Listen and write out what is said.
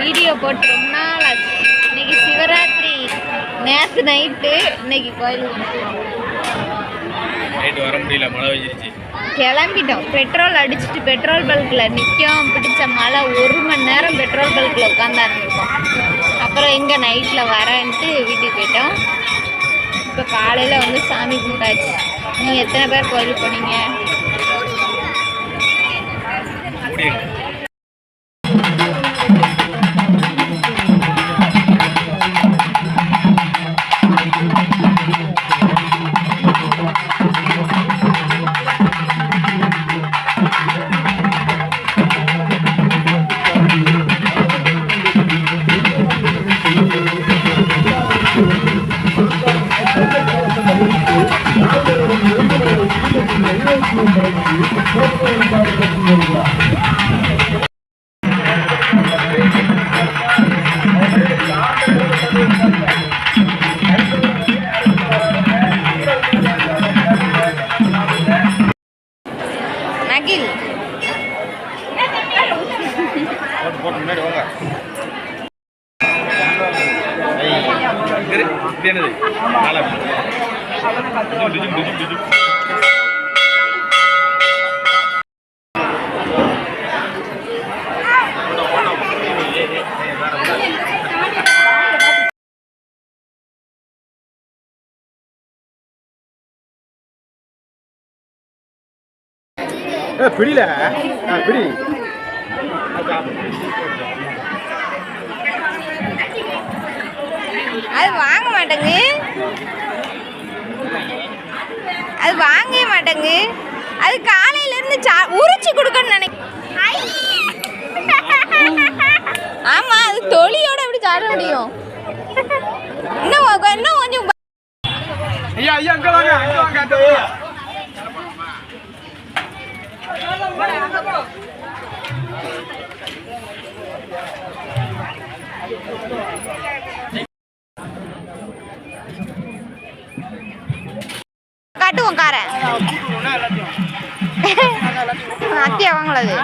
Video போட்டு ரொம்ப நாள் ஆச்சு. இன்னைக்கு சிவராத்திரி, நேற்று நைட்டு, இன்னைக்கு கோயிலுக்கு நைட்டு வர முடியல, மழை பெஞ்சிருச்சு. கிளம்பிட்டோம். பெட்ரோல் அடிச்சுட்டு பெட்ரோல் பல்கில் நிற்கும் பிடிச்ச மழை 1 மணி நேரம் பெட்ரோல் பல்கில் உட்காந்தாருந்துருக்கோம். அப்புறம் எங்கே நைட்டில் வரேன்ட்டு வீட்டுக்கு போயிட்டோம். இப்போ காலையில் வந்து சாமி கும்பிட்டாச்சு. நீங்கள் எத்தனை பேர் கோயிலுக்கு போனீங்க? நகில் பிடில பிடி அது வாங்க மாட்டேங்கு. அது வாங்கவே மாட்டேங்கு. அது காலையில இருந்து உரிச்சு கொடுக்கணும்னு நினைக்கிறேன். ஆமா, அது தொலியோட எப்படி சாட முடியும்? இன்னும் கொஞ்சம் ஐயா ஐயா அங்க வாங்க, அங்க வாங்க, அங்க காட்டுவோம் காரை. அத்தியா வாங்கலது.